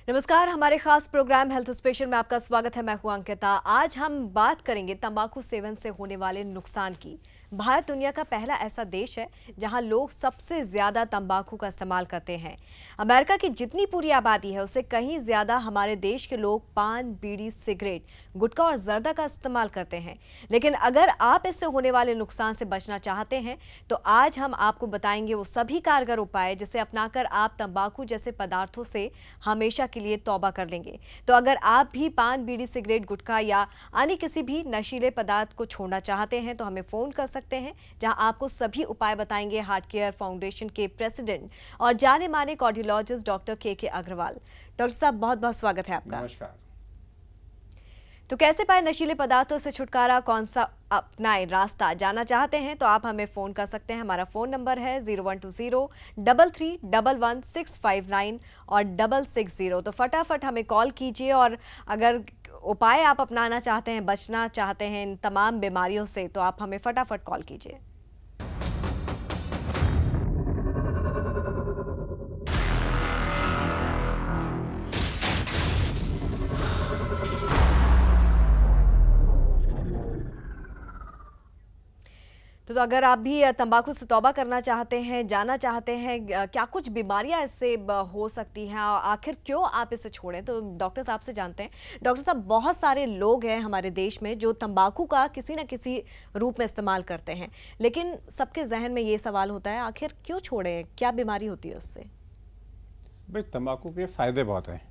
नमस्कार, हमारे खास प्रोग्राम हेल्थ स्पेशल में आपका स्वागत है। मैं हूं अंकिता। आज हम बात करेंगे तंबाकू सेवन से होने वाले नुकसान की। भारत दुनिया का पहला ऐसा देश है जहां लोग सबसे ज्यादा तंबाकू का इस्तेमाल करते हैं। अमेरिका की जितनी पूरी आबादी है उससे कहीं ज्यादा हमारे देश के लोग पान, बीड़ी, सिगरेट, गुटखा और जर्दा का इस्तेमाल करते हैं। लेकिन अगर आप इससे होने वाले नुकसान से बचना चाहते हैं तो आज हम आपको बताएंगे वो सभी कारगर उपाय जिसे अपनाकर आप तंबाकू जैसे पदार्थों से हमेशा के लिए तौबा कर लेंगे। तो अगर आप भी पान, बीड़ी, सिगरेट, गुटखा या अन्य किसी भी नशीले पदार्थ को छोड़ना चाहते हैं तो हमें फोन कर सकते हैं, जहां आपको सभी उपाय बताएंगे हार्ट केयर फाउंडेशन के प्रेसिडेंट और जाने माने कार्डियोलॉजिस्ट डॉक्टर के अग्रवाल। डॉक्टर साहब, बहुत बहुत स्वागत है आपका। नमस्कार। तो कैसे पाए नशीले पदार्थों से छुटकारा, कौन सा अपनाएं रास्ता जानना चाहते हैं तो आप हमें फ़ोन कर सकते हैं। हमारा फ़ोन नंबर है 0120-3311-659 और 660। तो फटाफट हमें कॉल कीजिए और अगर उपाय आप अपनाना चाहते हैं, बचना चाहते हैं इन तमाम बीमारियों से, तो आप हमें फटाफट कॉल कीजिए। तो अगर आप भी तंबाकू से तौबा करना चाहते हैं, जानना चाहते हैं क्या कुछ बीमारियां इससे हो सकती हैं और आखिर क्यों आप इसे छोड़ें, तो डॉक्टर साहब से जानते हैं। डॉक्टर साहब, बहुत सारे लोग हैं हमारे देश में जो तंबाकू का किसी न किसी रूप में इस्तेमाल करते हैं, लेकिन सबके जहन में ये सवाल होता है आखिर क्यों छोड़ें, क्या बीमारी होती है उससे? भाई, तंबाकू के फ़ायदे बहुत हैं।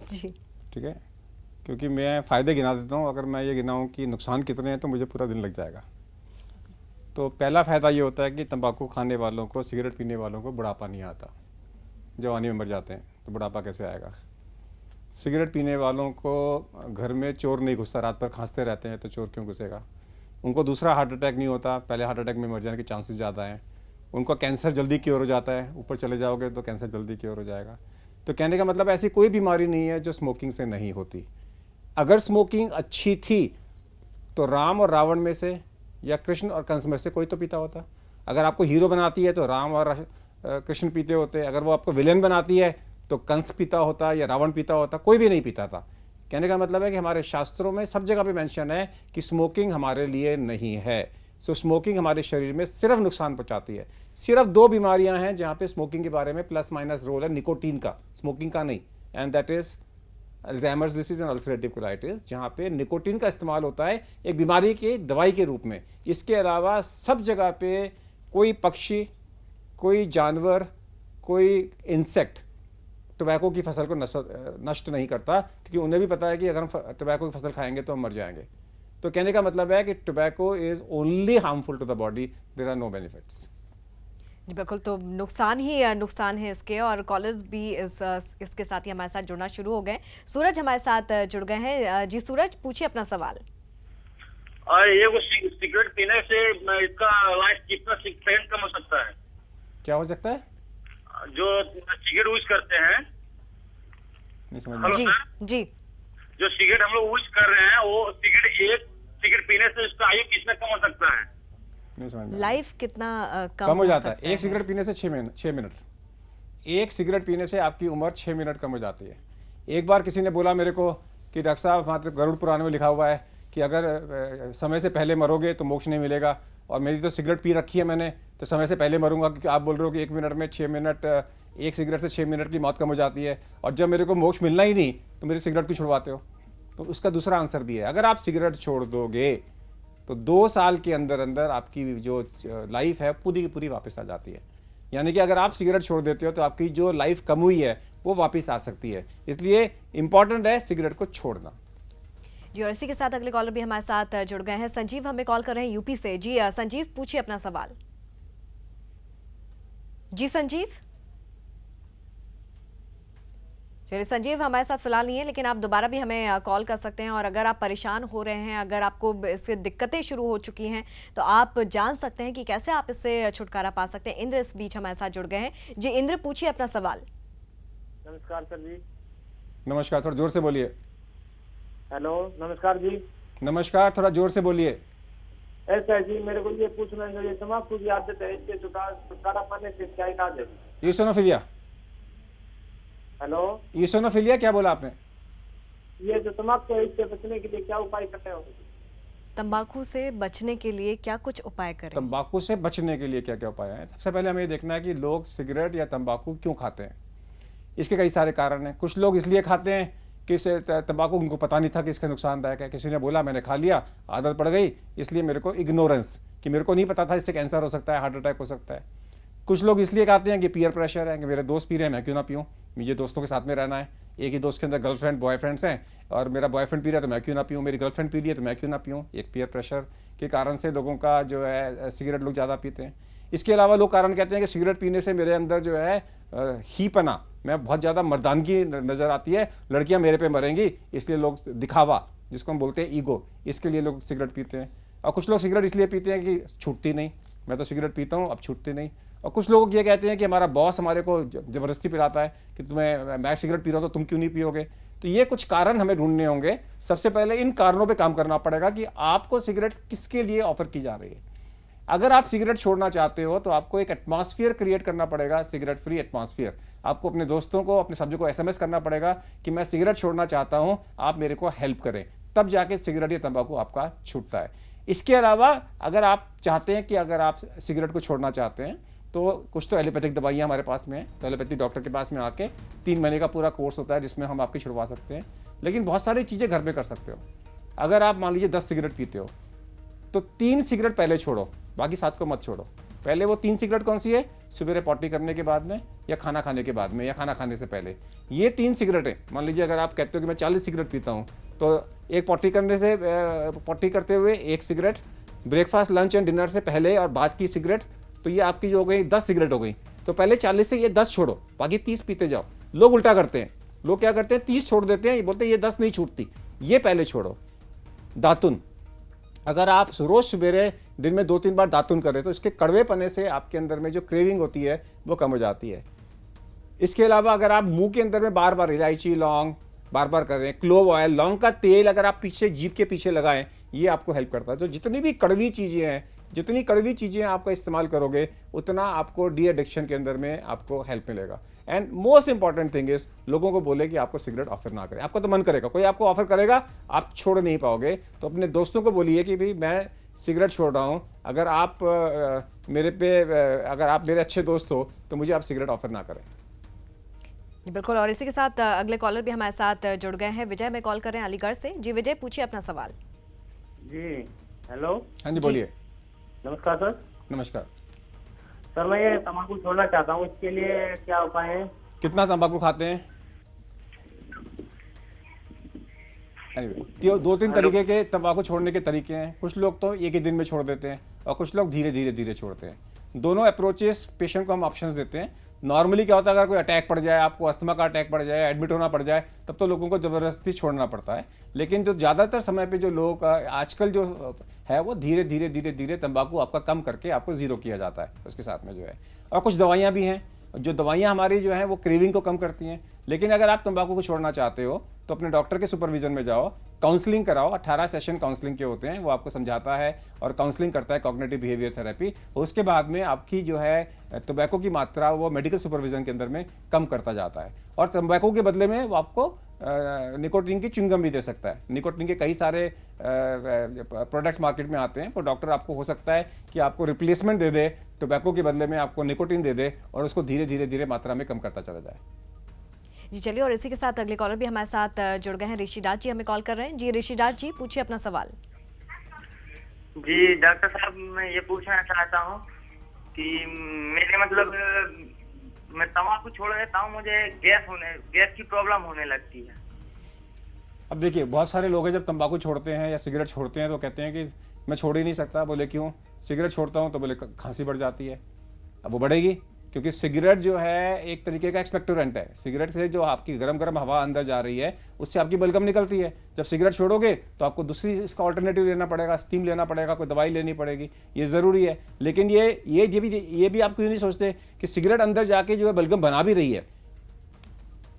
जी, ठीक है, क्योंकि मैं फ़ायदे गिना देता हूँ। अगर मैं ये गिनाऊँ कि नुकसान कितने हैं तो मुझे पूरा दिन लग जाएगा। तो पहला फ़ायदा ये होता है कि तंबाकू खाने वालों को, सिगरेट पीने वालों को बुढ़ापा नहीं आता। जवानी में मर जाते हैं तो बुढ़ापा कैसे आएगा? सिगरेट पीने वालों को घर में चोर नहीं घुसता, रात भर खांसते रहते हैं तो चोर क्यों घुसेगा? उनको दूसरा हार्ट अटैक नहीं होता, पहले हार्ट अटैक में मर जाने के चांसेस ज़्यादा हैं। उनको कैंसर जल्दी क्योर हो जाता है, ऊपर चले जाओगे तो कैंसर जल्दी क्योर हो जाएगा। तो कहने का मतलब ऐसी कोई बीमारी नहीं है जो स्मोकिंग से नहीं होती। अगर स्मोकिंग अच्छी थी तो राम और रावण में से या कृष्ण और कंस में से कोई तो पीता होता। अगर आपको हीरो बनाती है तो राम और कृष्ण पीते होते। अगर वो आपको विलेन बनाती है तो कंस पीता होता या रावण पीता होता, कोई भी नहीं पीता था। कहने का मतलब है कि हमारे शास्त्रों में सब जगह पे मेंशन है कि स्मोकिंग हमारे लिए नहीं है। सो स्मोकिंग हमारे शरीर में सिर्फ नुकसान पहुंचाती है। सिर्फ दो बीमारियां हैं जहाँ पे स्मोकिंग के बारे में प्लस माइनस रोल है, निकोटीन का, स्मोकिंग का नहीं। And that is Alzheimer's disease and ulcerative colitis, जहाँ पे निकोटीन का इस्तेमाल होता है एक बीमारी की दवाई के रूप में। इसके अलावा सब जगह पे कोई पक्षी, कोई जानवर, कोई इंसेक्ट टोबैको की फसल को नष्ट नहीं करता, क्योंकि उन्हें भी पता है कि अगर हम टोबैको की फसल खाएंगे तो हम मर जाएंगे। तो कहने का मतलब है कि tobacco is only harmful to the body, there are no benefits. जी बिल्कुल। तो नुकसान ही नुकसान है इसके, और कॉलर्स भी इसके साथ ही हमारे साथ जुड़ना शुरू हो गए। सूरज हमारे साथ जुड़ गए हैं। जी सूरज, पूछिए अपना सवाल। और ये वो सिगरेट पीने से इसका लाइफ कितना सेकंड कम हो सकता है? क्या हो सकता है? जो सिगरेट यूज करते हैं, नहीं समझ हेलो जी सर, जी। जो सिगरेट हम लोग यूज कर रहे हैं वो एक सिगरेट पीने से उसका आयु कितना कम हो सकता है? नहीं समझ में। लाइफ कितना कम हो जाता है सकता एक सिगरेट पीने से 6 मिनट। एक सिगरेट पीने से आपकी उम्र 6 मिनट कम हो जाती है। एक बार किसी ने बोला मेरे को कि डॉक्टर साहब, वहाँ तो गरुड़ पुराण में लिखा हुआ है कि अगर समय से पहले मरोगे तो मोक्ष नहीं मिलेगा, और मेरी तो सिगरेट पी रखी है मैंने, तो समय से पहले मरूंगा, क्योंकि आप बोल रहे हो कि 1 मिनट में 6 मिनट, एक सिगरेट से 6 मिनट की मौत कम हो जाती है, और जब मेरे को मोक्ष मिलना ही नहीं तो मेरी सिगरेट क्यों छुड़वाते हो? तो उसका दूसरा आंसर भी है, अगर आप सिगरेट छोड़ दोगे तो 2 साल के अंदर अंदर आपकी जो लाइफ है पूरी की पूरी वापस आ जाती है। यानी कि अगर आप सिगरेट छोड़ देते हो तो आपकी जो लाइफ कम हुई है वो वापस आ सकती है। इसलिए इंपॉर्टेंट है सिगरेट को छोड़ना। जी, और इसी के साथ अगले कॉलर भी हमारे साथ जुड़ गए हैं। संजीव हमें कॉल कर रहे हैं यूपी से। जी संजीव, पूछिए अपना सवाल। जी संजीव। चलिए, संजीव हमारे साथ फिलहाल नहीं है, लेकिन आप दोबारा भी हमें कॉल कर सकते हैं। और अगर आप परेशान हो रहे हैं, अगर आपको इससे दिक्कतें शुरू हो चुकी हैं, तो आप जान सकते हैं कि कैसे आप इससे छुटकारा पा सकते हैं। इंद्र इस बीच हमारे साथ जुड़ गए हैं। जी इंद्र, पूछिए अपना सवाल। नमस्कार सर जी। नमस्कार, थोड़ा जोर से बोलिए। हेलो, नमस्कार जी। नमस्कार, थोड़ा जोर से बोलिए। ऐसा जी, मेरे को ये पूछना है, ये तम्बाकू की आदत है, इसके छुटकारा पाने से क्या इलाज है? यूसोनोफिलिया। हेलो, ईसोनोफिलिया क्या बोला आपने? ये जो तम्बाकू है इससे बचने के लिए क्या उपाय करते हो? तंबाकू से बचने के लिए क्या कुछ उपाय करें? तंबाकू से बचने के लिए क्या क्या उपाय हैं? सबसे पहले हमें ये देखना है कि लोग सिगरेट या तंबाकू क्यों खाते हैं। इसके कई सारे कारण हैं। कुछ लोग इसलिए खाते हैं कि इसे तंबाकू उनको पता नहीं था कि इसका नुकसानदायक है, किसी ने बोला मैंने खा लिया, आदत पड़ गई, इसलिए मेरे को इग्नोरेंस कि मेरे को नहीं पता था इससे कैंसर हो सकता है, हार्ट अटैक हो सकता है। कुछ लोग इसलिए खाते हैं कि पीयर प्रेशर है कि मेरे दोस्त पी रहे हैं मैं क्यों ना पीऊँ, मुझे दोस्तों के साथ में रहना है, एक ही दोस्त के अंदर गर्लफ्रेंड बॉयफ्रेंड्स हैं और मेरा बॉयफ्रेंड पी रहा है तो मैं क्यों ना पीऊँ, मेरी गर्लफ्रेंड पी रही है तो मैं क्यों ना पीऊँ। एक पीयर प्रेशर के कारण से लोगों का जो है सिगरेट लोग ज़्यादा पीते हैं। इसके अलावा लोग कारण कहते हैं कि सिगरेट पीने से मेरे अंदर जो है हीपना, मैं बहुत ज़्यादा मर्दानगी नज़र आती है, लड़कियां मेरे पे मरेंगी, इसलिए लोग दिखावा जिसको हम बोलते हैं ईगो, इसके लिए लोग सिगरेट पीते हैं। और कुछ लोग सिगरेट इसलिए पीते हैं कि छूटती नहीं, मैं तो सिगरेट पीता हूँ अब छूटती नहीं। और कुछ लोग ये कहते हैं कि हमारा बॉस हमारे को ज़बरदस्ती पिलाता है कि मैं सिगरेट पी रहा हूँ तो तुम क्यों नहीं पियोगे। तो ये कुछ कारण हमें ढूंढने होंगे। सबसे पहले इन कारणों पे काम करना पड़ेगा कि आपको सिगरेट किसके लिए ऑफर की जा रही है। अगर आप सिगरेट छोड़ना चाहते हो तो आपको एक एटमॉस्फेयर क्रिएट करना पड़ेगा, सिगरेट फ्री एटमॉस्फेयर। आपको अपने दोस्तों को, अपने सब्जेक्ट को एसएमएस करना पड़ेगा कि मैं सिगरेट छोड़ना चाहता हूं, आप मेरे को हेल्प करें, तब जाके सिगरेट या तंबाकू आपका छूटता है। इसके अलावा अगर आप चाहते हैं कि अगर आप सिगरेट को छोड़ना चाहते हैं तो कुछ तो एलोपैथिक दवाइयाँ हमारे पास में है, तो एलोपैथिक डॉक्टर के पास में आके 3 महीने का पूरा कोर्स होता है जिसमें हम आपकी छुड़वा सकते हैं। लेकिन बहुत सारी चीज़ें घर में कर सकते हो। अगर आप मान लीजिए 10 सिगरेट पीते हो तो 3 सिगरेट पहले छोड़ो, बाकी 7 को मत छोड़ो। पहले वो 3 सिगरेट कौन सी है? सवेरे पॉटी करने के बाद में या खाना खाने के बाद में या खाना खाने से पहले। ये 3 सिगरेटें, मान लीजिए अगर आप कहते हो कि मैं 40 सिगरेट पीता हूँ तो एक पॉटी करने से पॉटी करते हुए 1 cigarette, breakfast lunch and dinner से पहले और बाद की सिगरेट, तो ये आपकी जो हो गई 10 सिगरेट हो गई। तो पहले 40 से ये 10 छोड़ो, बाकी 30 पीते जाओ। लोग उल्टा करते हैं, लोग क्या करते हैं 30 छोड़ देते हैं, ये बोलते हैं ये 10 नहीं छूटती, ये पहले छोड़ो। दातुन, अगर आप रोज सवेरे दिन में 2-3 बार दातुन करें तो इसके कड़वे पने से आपके अंदर में जो क्रेविंग होती है वो कम हो जाती है। इसके अलावा अगर आप मुंह के अंदर में बार बार इलायची लौंग बार बार करें, क्लोव ऑयल, लौंग का तेल अगर आप पीछे जीभ के पीछे लगाएं, ये आपको हेल्प करता है। तो जितनी भी कड़वी चीज़ें हैं, जितनी कड़वी चीज़ें आपका इस्तेमाल करोगे उतना आपको डी एडिक्शन के अंदर में आपको हेल्प मिलेगा। And most important thing is लोगों को बोले कि आपको सिगरेट ऑफर ना करें। आपको तो मन करेगा, कोई आपको ऑफर करेगा आप छोड़ नहीं पाओगे, तो अपने दोस्तों को बोलिए कि भाई मैं सिगरेट छोड़ रहा हूँ, अगर आप अगर आप मेरे अच्छे दोस्त हो तो मुझे आप सिगरेट ऑफर ना करें। जी बिल्कुल। और इसी के साथ अगले कॉलर भी हमारे साथ जुड़ गए हैं। विजय में कॉल कर रहे हैं अलीगढ़ से। जी विजय, पूछिए अपना सवाल। जी हेलो, हाँ जी बोलिए। नमस्कार सर। नमस्कार सर, मैं ये तम्बाकू छोड़ना चाहता हूँ, इसके लिए क्या उपाय है? कितना तंबाकू खाते हैं? anyway, 2-3 तरीके के तंबाकू छोड़ने के तरीके हैं। कुछ लोग तो एक ही दिन में छोड़ देते हैं और कुछ लोग धीरे धीरे छोड़ते हैं। दोनों अप्रोचेस पेशेंट को हम ऑप्शंस देते हैं। नॉर्मली क्या होता है, अगर कोई अटैक पड़ जाए, आपको अस्थमा का अटैक पड़ जाए, एडमिट होना पड़ जाए, तब तो लोगों को ज़बरदस्ती छोड़ना पड़ता है। लेकिन जो ज़्यादातर समय पे जो लोग आजकल जो है वो धीरे धीरे तंबाकू आपका कम करके आपको ज़ीरो किया जाता है उसके साथ में जो है। और कुछ दवाइयाँ भी हैं, जो दवाइयाँ हमारी जो हैं वो क्रेविंग को कम करती हैं। लेकिन अगर आप तंबाकू को छोड़ना चाहते हो तो अपने डॉक्टर के सुपरविजन में जाओ, काउंसलिंग कराओ। 18 सेशन काउंसलिंग के होते हैं, वो आपको समझाता है और काउंसलिंग करता है, कॉग्निटिव बिहेवियर थेरेपी। उसके बाद में आपकी जो है तंबाकू की मात्रा वो मेडिकल सुपरविजन के अंदर में कम करता जाता है। और तंबाकू के बदले में वो आपको निकोटीन की च्युइंगम भी दे सकता है। निकोटीन के कई सारे प्रोडक्ट्स मार्केट में आते हैं, तो डॉक्टर आपको हो सकता है कि आपको रिप्लेसमेंट दे दे, टोबैको के बदले में आपको निकोटीन दे दे और उसको धीरे धीरे मात्रा में कम करता चला जाए। जी चलिए। और इसी के साथ अगले कॉलर भी हमारे साथ जुड़ गए हैं। ऋषिराज जी हमें कॉल कर रहे हैं। जी ऋषिराज जी, पूछिए अपना सवाल। जी डॉक्टर साहब, मैं ये पूछना चाहता हूँ कि मेरे मतलब मैं तंबाकू छोड़ देता हूँ, मुझे गैस की प्रॉब्लम होने लगती है। अब देखिए, बहुत सारे लोग हैं जब तंबाकू छोड़ते हैं या सिगरेट छोड़ते हैं तो कहते हैं कि मैं छोड़ ही नहीं सकता। बोले क्यों? सिगरेट छोड़ता हूँ तो बोले खांसी बढ़ जाती है। अब वो बढ़ेगी क्योंकि सिगरेट जो है एक तरीके का एक्सपेक्टोरेंट है। सिगरेट से जो आपकी गरम हवा अंदर जा रही है उससे आपकी बलगम निकलती है। जब सिगरेट छोड़ोगे तो आपको दूसरी इसका ऑल्टरनेटिव लेना पड़ेगा, स्टीम लेना पड़ेगा, कोई दवाई लेनी पड़ेगी, ये ज़रूरी है। लेकिन ये भी आप क्यों नहीं सोचते कि सिगरेट अंदर जाके जो है बलगम बना भी रही है,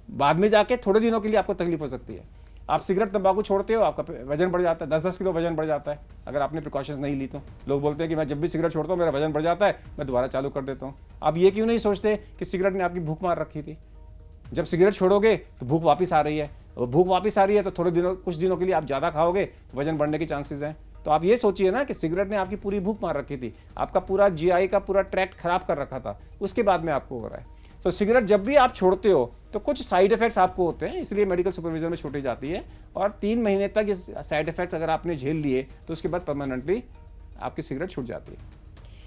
बाद में जाके थोड़े दिनों के लिए आपको तकलीफ हो सकती है। आप सिगरेट तंबाकू छोड़ते हो, आपका वजन बढ़ जाता है, 10-10 किलो वजन बढ़ जाता है अगर आपने प्रिकॉशंस नहीं ली तो। लोग बोलते हैं कि मैं जब भी सिगरेट छोड़ता हूँ मेरा वजन बढ़ जाता है, मैं दोबारा चालू कर देता हूँ। आप ये क्यों नहीं सोचते कि सिगरेट ने आपकी भूख मार रखी थी? जब सिगरेट छोड़ोगे तो भूख वापस आ रही है, और भूख वापस आ रही है तो कुछ दिनों के लिए आप ज़्यादा खाओगे तो वजन बढ़ने के चांसेस हैं। तो आप ये सोचिए ना कि सिगरेट ने आपकी पूरी भूख मार रखी थी, आपका पूरा जीआई का पूरा ट्रैक्ट खराब कर रखा था, उसके बाद में आपको हो रहा है। तो सिगरेट जब भी आप छोड़ते हो तो कुछ साइड इफेक्ट्स आपको होते हैं, इसलिए मेडिकल सुपरविजन में छोड़ी जाती है, और 3 महीने तक ये साइड इफेक्ट्स अगर आपने झेल लिए तो उसके बाद परमानेंटली आपकी सिगरेट छूट जाती है।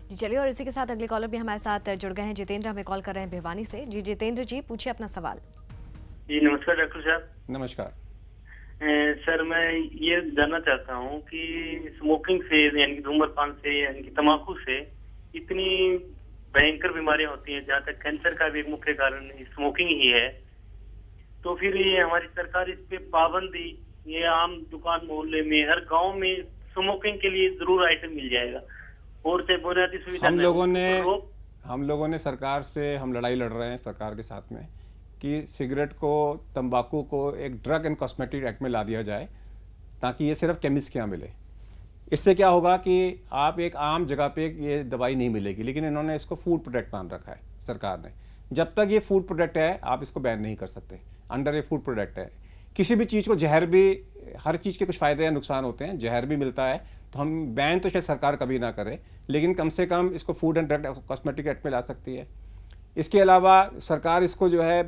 जी चलिए, और इसी के साथ अगले कॉलर भी हमारे साथ जुड़ गए हैं। जितेंद्र हमें कॉल कर रहे हैं भिवानी से। जी जितेंद्र जी, पूछिए अपना सवाल। जी नमस्कार डॉक्टर साहब। नमस्कार। सर मैं ये जानना चाहता हूँ कि स्मोकिंग से यानी कि धूम्रपान से यानी कि तम्बाकू से इतनी भयंकर बीमारियां होती हैं, जहाँ तक कैंसर का भी एक मुख्य कारण स्मोकिंग ही है। तो फिर ये हमारी सरकार इस पे पाबंदी, ये आम दुकान मोहल्ले में हर गांव में स्मोकिंग के लिए जरूर आइटम मिल जाएगा, और से बुनियादी सुविधा हम लोगों ने सरकार से हम लड़ाई लड़ रहे हैं सरकार के साथ में कि सिगरेट को, तंबाकू को एक ड्रग एंड कॉस्मेटिक एक्ट में ला दिया जाए, ताकि ये सिर्फ केमिस्ट के यहाँ मिले। इससे क्या होगा कि आप एक आम जगह पे ये दवाई नहीं मिलेगी, लेकिन इन्होंने इसको फूड प्रोडक्ट मान रखा है सरकार ने। जब तक ये फूड प्रोडक्ट है आप इसको बैन नहीं कर सकते, अंडर ये फूड प्रोडक्ट है। किसी भी चीज़ को, जहर भी, हर चीज़ के कुछ फ़ायदे या नुकसान होते हैं, जहर भी मिलता है, तो हम बैन तो शायद सरकार कभी ना करे, लेकिन कम से कम इसको food and drug cosmetic act में ला सकती है। इसके अलावा सरकार इसको जो है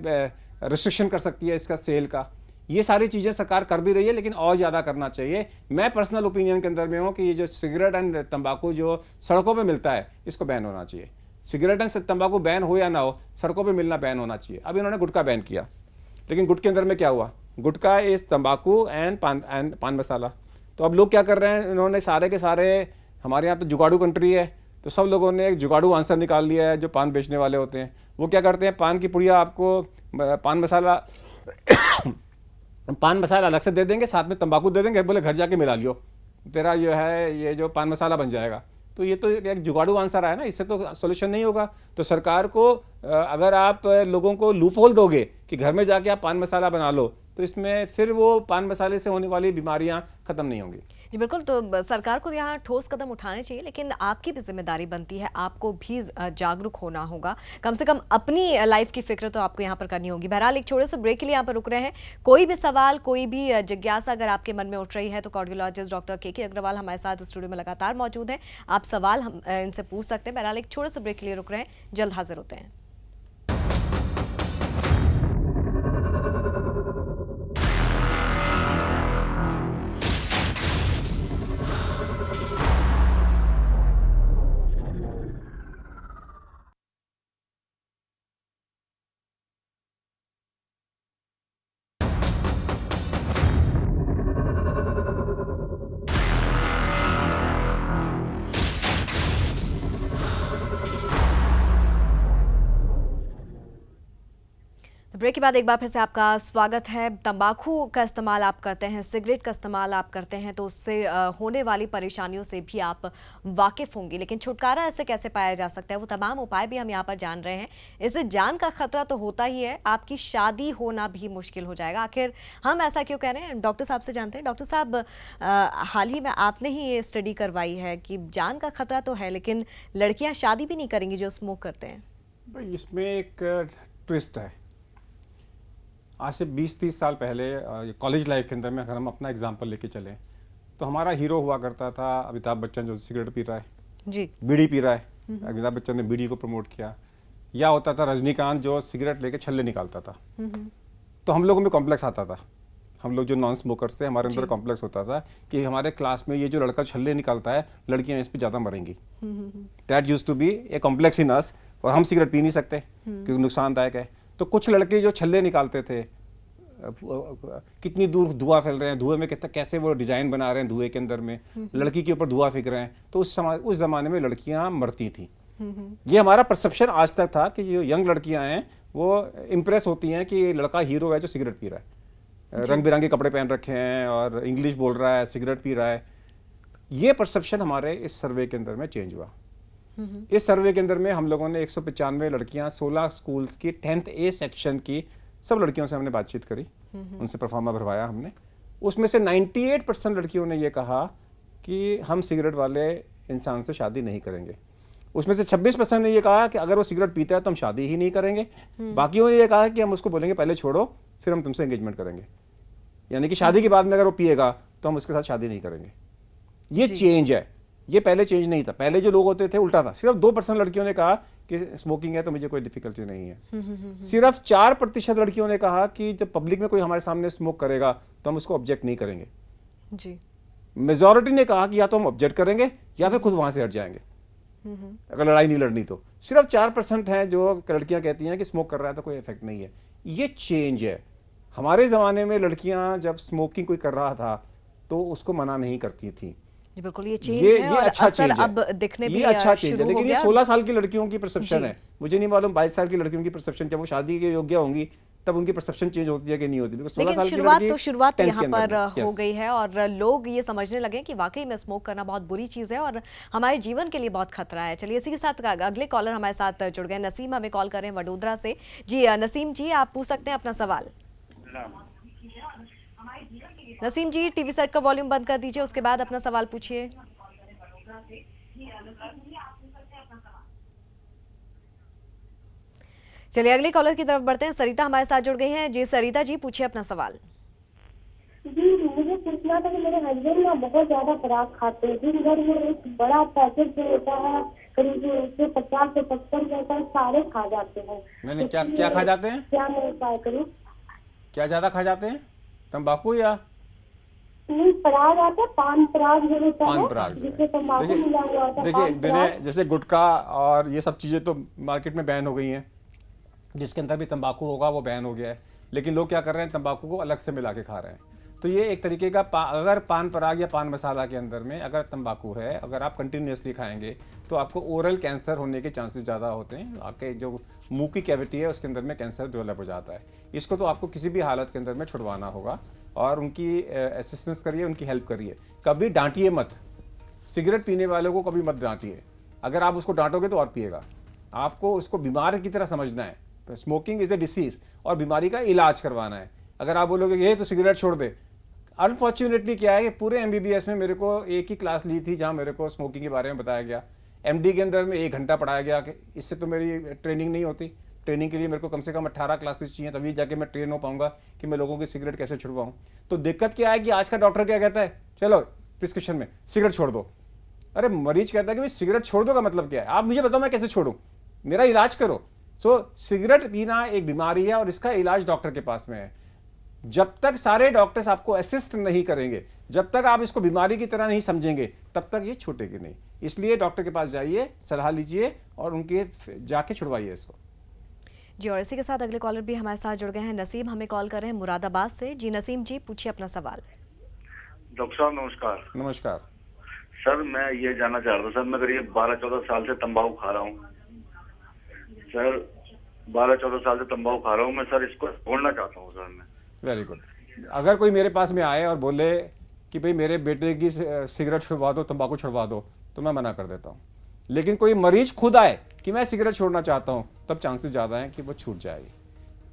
रिस्ट्रिक्शन कर सकती है इसका सेल का। ये सारी चीज़ें सरकार कर भी रही है, लेकिन और ज़्यादा करना चाहिए। मैं पर्सनल ओपिनियन के अंदर में हूँ कि ये जो सिगरेट एंड तंबाकू जो सड़कों पे मिलता है, इसको बैन होना चाहिए। सिगरेट एंड तंबाकू बैन हो या ना हो, सड़कों पे मिलना बैन होना चाहिए। अब इन्होंने गुटखा बैन किया, लेकिन गुटके अंदर में क्या हुआ, गुटखा इस तंबाकू एंड पान मसाला। तो अब लोग क्या कर रहे हैं, इन्होंने सारे के सारे, हमारे यहाँ तो जुगाड़ू कंट्री है, तो सब लोगों ने एक जुगाड़ू आंसर निकाल लिया है। जो पान बेचने वाले होते हैं वो क्या करते हैं, पान की पुड़िया आपको पान मसाला अलग से दे देंगे, साथ में तंबाकू दे देंगे, बोले घर जाके मिला लियो, तेरा जो है ये जो पान मसाला बन जाएगा। तो ये तो एक जुगाड़ू आंसर है ना, इससे तो सोल्यूशन नहीं होगा। तो सरकार को अगर आप लोगों को लूप होल दोगे कि घर में जाके आप पान मसाला बना लो, तो इसमें फिर वो पान मसाले से होने वाली बीमारियां खत्म नहीं होंगी। जी बिल्कुल, तो सरकार को यहाँ ठोस कदम उठाने चाहिए, लेकिन आपकी भी जिम्मेदारी बनती है, आपको भी जागरूक होना होगा। कम से कम अपनी लाइफ की फिक्र तो आपको यहाँ पर करनी होगी। बहरहाल एक छोटे से ब्रेक के लिए यहाँ पर रुक रहे हैं। कोई भी सवाल, कोई भी जिज्ञासा अगर आपके मन में उठ रही है तो कार्डियोलॉजिस्ट डॉक्टर के अग्रवाल हमारे साथ स्टूडियो में लगातार मौजूद हैं। आप सवाल हम इनसे पूछ सकते हैं। बहरहाल एक छोटे से ब्रेक के लिए रुक रहे हैं, जल्द हाजिर होते हैं। ब्रेक के बाद एक बार फिर से आपका स्वागत है। तंबाकू का इस्तेमाल आप करते हैं, सिगरेट का इस्तेमाल आप करते हैं, तो उससे होने वाली परेशानियों से भी आप वाकिफ़ होंगे, लेकिन छुटकारा ऐसे कैसे पाया जा सकता है, वो तमाम उपाय भी हम यहाँ पर जान रहे हैं। इससे जान का खतरा तो होता ही है, आपकी शादी होना भी मुश्किल हो जाएगा। आखिर हम ऐसा क्यों कह रहे हैं, डॉक्टर साहब से जानते हैं। डॉक्टर साहब, हाल ही में आपने ही ये स्टडी करवाई है कि जान का खतरा तो है, लेकिन लड़कियाँ शादी भी नहीं करेंगी जो स्मोक करते हैं। भाई इसमें एक ट्विस्ट है। आज से 20-30 साल पहले कॉलेज लाइफ के अंदर में अगर हम अपना एग्जांपल लेके चलें, तो हमारा हीरो हुआ करता था अमिताभ बच्चन, जो सिगरेट पी रहा है जी, बीड़ी पी रहा है। अमिताभ बच्चन ने बीड़ी को प्रमोट किया। या होता था रजनीकांत, जो सिगरेट लेके छल्ले निकालता था। तो हम लोगों में कॉम्प्लेक्स आता था, हम लोग जो नॉन स्मोकर्स थे, हमारे अंदर कॉम्प्लेक्स होता था कि हमारे क्लास में ये जो लड़का छल्ले निकालता है, लड़कियां इस पर ज़्यादा मरेंगी। That used to be a complex in us, और हम सिगरेट पी नहीं सकते क्योंकि नुकसानदायक है। तो कुछ लड़के जो छल्ले निकालते थे, कितनी दूर धुआं फैल रहे हैं, धुएं में कितना, कैसे वो डिजाइन बना रहे हैं धुएं के अंदर में, लड़की के ऊपर धुआं फेंक रहे हैं। तो उस जमाने में लड़कियां मरती थी। ये हमारा परसेप्शन आज तक था कि जो यंग लड़कियां हैं वो इम्प्रेस होती हैं कि लड़का हीरो है जो सिगरेट पी रहा है, रंग बिरंगे कपड़े पहन रखे हैं और इंग्लिश बोल रहा है, सिगरेट पी रहा है। ये परसेप्शन हमारे इस सर्वे के अंदर में चेंज हुआ। इस सर्वे के अंदर में हम लोगों ने 195 लड़कियां 16 स्कूल्स की 10th A सेक्शन की सब लड़कियों से हमने बातचीत करी, उनसे परफॉर्मा भरवाया हमने। उसमें से 98% लड़कियों ने ये कहा कि हम सिगरेट वाले इंसान से शादी नहीं करेंगे। उसमें से 26% ने ये कहा कि अगर वो सिगरेट पीता है तो हम शादी ही नहीं करेंगे। बाकियों ने ये कहा कि हम उसको बोलेंगे पहले छोड़ो फिर हम तुमसे एंगेजमेंट करेंगे, यानी कि शादी के बाद में अगर वो पिएगा तो हम उसके साथ शादी नहीं करेंगे। ये चेंज है, ये पहले चेंज नहीं था। पहले जो लोग होते थे उल्टा था। सिर्फ 2% लड़कियों ने कहा कि स्मोकिंग है तो मुझे कोई डिफिकल्टी नहीं है। सिर्फ 4% लड़कियों ने कहा कि जब पब्लिक में कोई हमारे सामने स्मोक करेगा तो हम उसको ऑब्जेक्ट नहीं करेंगे। जी। मेजॉरिटी ने कहा कि या तो हम ऑब्जेक्ट करेंगे या फिर खुद वहां से हट जाएंगे अगर लड़ाई नहीं लड़नी तो। सिर्फ 4% हैं जो लड़कियां कहती हैं कि स्मोक कर रहा है तो कोई इफेक्ट नहीं है। ये चेंज है। हमारे ज़माने में लड़कियां जब स्मोकिंग कोई कर रहा था तो उसको मना नहीं करती थी। जी बिल्कुल, ये चेंज है और अच्छा असर चेंज है। अब दिखने भी ये अच्छा चेंज है, शुरू हो लेकिन ये गया। 16 साल की लड़कियों की परसेप्शन जी। है। मुझे नहीं मालूम 22 साल की लड़कियों की परसेप्शन जब वो शादी के योग्य होंगी तब उनकी परसेप्शन चेंज होती है कि नहीं होती। Because 16 लेकिन साल की शुरुआत लड़की तो शुरुआत 10th यहाँ के अंदर पर में। हो Yes. गई है और लोग ये समझने लगे कि वाकई में स्मोक करना बहुत बुरी चीज़ है और हमारे जीवन के लिए बहुत खतरा है। चलिए इसी के साथ अगले कॉलर हमारे साथ जुड़ गए। नसीम हमें कॉल कर रहे हैं वडोदरा से। जी नसीम जी, आप पूछ सकते हैं अपना सवाल। नसीम जी, टीवी सेट का वॉल्यूम बंद कर दीजिए, उसके बाद अपना सवाल पूछिए। चलिए अगले कॉलर की तरफ बढ़ते हैं। सरिता हमारे साथ जुड़ गई हैं। जी सरिता जी, पूछिए अपना सवाल। जी मुझे पूछना था कि मेरे हस्बैंड ना बहुत ज्यादा पराग खाते हैं। दिन भर में एक बड़ा पैकेट जो होता है करीब 50 से 55 रहता है, सारे खा जाते हैं। मैंने क्या खा जाते हैं? क्या मैं उपाय करूँ? क्या ज्यादा खा जाते हैं? तंबाकू या नहीं, पराग आता है, पान पराग जो होता पान है पराग? जिससे तंबाकू मिला हुआ होता है। देखिए पान पराग। जैसे गुटखा और ये सब चीज़ें तो मार्केट में बैन हो गई हैं, जिसके अंदर भी तंबाकू होगा वो बैन हो गया है। लेकिन लोग क्या कर रहे हैं, तंबाकू को अलग से मिला के खा रहे हैं। तो ये एक तरीके का अगर पान पराग या पान मसाला के अंदर में अगर तंबाकू है, अगर आप कंटिन्यूसली खाएंगे तो आपको ओरल कैंसर होने के चांसेस ज़्यादा होते हैं। आपके जो मुंह की कैविटी है उसके अंदर में कैंसर डेवलप हो जाता है। इसको तो आपको किसी भी हालत के अंदर में छुड़वाना होगा और उनकी असिस्टेंस करिए, उनकी हेल्प करिए। कभी डांटिए मत। सिगरेट पीने वालों को कभी मत डांटिए। अगर आप उसको डांटोगे तो और पिएगा। आपको उसको बीमार की तरह समझना है। तो स्मोकिंग इज ए डिसीज और बीमारी का इलाज करवाना है। अगर आप बोलोगे ये तो सिगरेट छोड़ दे, अनफॉर्चुनेटली क्या है कि पूरे MBBS में मेरे को एक ही क्लास ली थी जहाँ मेरे को स्मोकिंग के बारे में बताया गया। MD के अंदर में 1 घंटा पढ़ाया गया कि इससे तो मेरी ट्रेनिंग नहीं होती। ट्रेनिंग के लिए मेरे को कम से कम 18 क्लासेस चाहिए, तभी जाके मैं ट्रेन हो पाऊंगा कि मैं लोगों की सिगरेट कैसे छुड़वाऊं। तो दिक्कत क्या है कि आज का डॉक्टर क्या कहता है, चलो प्रिस्क्रिप्शन में सिगरेट छोड़ दो। अरे मरीज कहता है कि मैं सिगरेट छोड़ दो का मतलब क्या है? आप मुझे बताओ मैं कैसे छोड़ूं, मेरा इलाज करो। सिगरेट पीना एक बीमारी है और इसका इलाज डॉक्टर के पास में है। जब तक सारे डॉक्टर्स आपको असिस्ट नहीं करेंगे, जब तक आप इसको बीमारी की तरह नहीं समझेंगे, तब तक ये छूटेगी नहीं। इसलिए डॉक्टर के पास जाइए, सलाह लीजिए और उनके जाके छुड़वाइए इसको। जी और इसी के साथ अगले कॉलर भी हमारे साथ जुड़ गए हैं। नसीम हमें कॉल कर रहे हैं मुरादाबाद से। जी नसीम जी, पूछिए अपना सवाल। डॉक्टर साहब नमस्कार। नमस्कार सर मैं ये जानना चाह रहा था सर, मैं करीब 12-14 साल से तंबाकू खा रहा हूँ सर। 12-14 साल से तंबाकू खा रहा हूँ मैं सर, इसको छोड़ना चाहता हूँ सर मैं। Very good. अगर कोई मेरे पास में आए और बोले कि भाई मेरे बेटे की सिगरेट छुड़वा दो, तंबाकू छुड़वा दो, तो मैं मना कर देता हूँ। लेकिन कोई मरीज खुद आए कि मैं सिगरेट छोड़ना चाहता हूँ, तब चांसेस ज़्यादा हैं कि वो छूट जाएगी।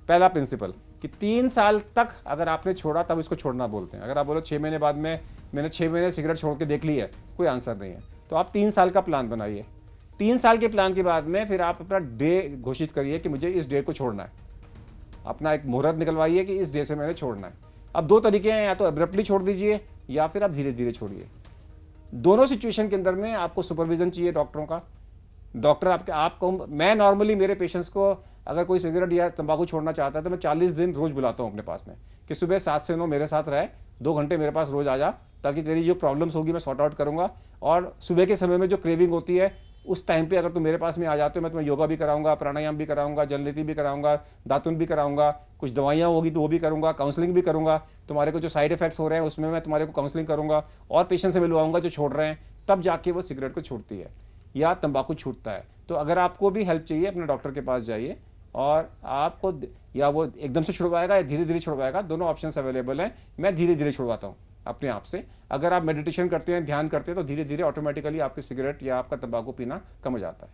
पहला प्रिंसिपल कि 3 साल तक अगर आपने छोड़ा तब इसको छोड़ना बोलते हैं। अगर आप बोलो 6 महीने बाद में मैंने 6 महीने सिगरेट छोड़ के देख ली है, कोई आंसर नहीं है, तो आप 3 साल का प्लान बनाइए। 3 साल के प्लान के बाद में फिर आप अपना डे घोषित करिए कि मुझे इस डे को छोड़ना है। अपना एक मुहूर्त निकलवाइए कि इस डे से मैंने छोड़ना है। अब 2 तरीके हैं, या तो एब्रप्टली छोड़ दीजिए या फिर आप धीरे धीरे छोड़िए। दोनों सिचुएशन के अंदर में आपको सुपरविजन चाहिए डॉक्टरों का। डॉक्टर आपको मैं नॉर्मली मेरे पेशेंट्स को अगर कोई सिगरेट या तंबाकू छोड़ना चाहता है तो मैं 40 दिन रोज बुलाता हूँ अपने पास में कि सुबह 7 से 9 मेरे साथ रहे, 2 घंटे मेरे पास रोज आ जा, ताकि तेरी जो प्रॉब्लम्स होगी मैं सॉर्ट आउट करूँगा। और सुबह के समय में जो क्रेविंग होती है उस टाइम पे अगर तुम मेरे पास में आ जाते हो, मैं तुम्हें योगा भी कराऊंगा, प्राणायाम भी कराऊंगा, जलनीति भी कराऊंगा, दातुन भी कराऊंगा, कुछ दवाइयाँ होगी तो वो भी करूंगा, काउंसलिंग भी करूंगा। तुम्हारे को जो साइड इफेक्ट्स हो रहे हैं उसमें मैं तुम्हारे को काउंसलिंग करूंगा और पेशेंट से मिलवाऊंगा जो छोड़ रहे हैं, तब जाके वो सिगरेट को छूटती है या तंबाकू छूटता है। तो अगर आपको भी हेल्प चाहिए अपने डॉक्टर के पास जाइए और आपको या वो एकदम से छुड़वाएगा या धीरे धीरे छुड़वाएगा, दोनों ऑप्शंस अवेलेबल हैं। मैं धीरे धीरे छुड़वाता हूँ अपने आप से। अगर आप मेडिटेशन करते हैं, ध्यान करते हैं, तो धीरे धीरे ऑटोमेटिकली आपकी सिगरेट या आपका तंबाकू पीना कम हो जाता है।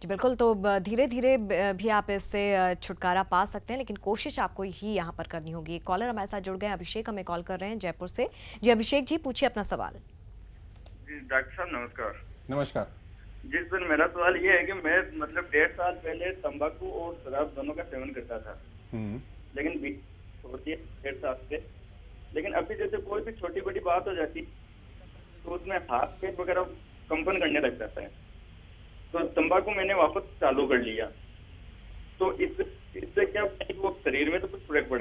जी बिल्कुल, तो धीरे धीरे भी आप इससे छुटकारा पा सकते हैं, लेकिन कोशिश आपको ही यहाँ पर करनी होगी। एक कॉलर हमारे साथ जुड़ गए हैं, अभिषेक हमें कॉल कर रहे हैं जयपुर से। जी अभिषेक जी, पूछिए अपना सवाल। जी डॉक्टर साहब नमस्कार। नमस्कार। जी सर, मेरा सवाल ये है कि मैं मतलब 1.5 साल पहले तंबाकू और शराब दोनों का सेवन करता था, लेकिन छोड़ दिया 1.5 साल से। लेकिन अभी जैसे कोई भी छोटी बड़ी बात हो जाती तो उसमें हाथ पैर वगैरह कंपन करने लग जाता है, तो तंबाकू मैंने वापस चालू कर लिया। तो इससे क्या वो शरीर में तो कुछ फर्क पड़ा?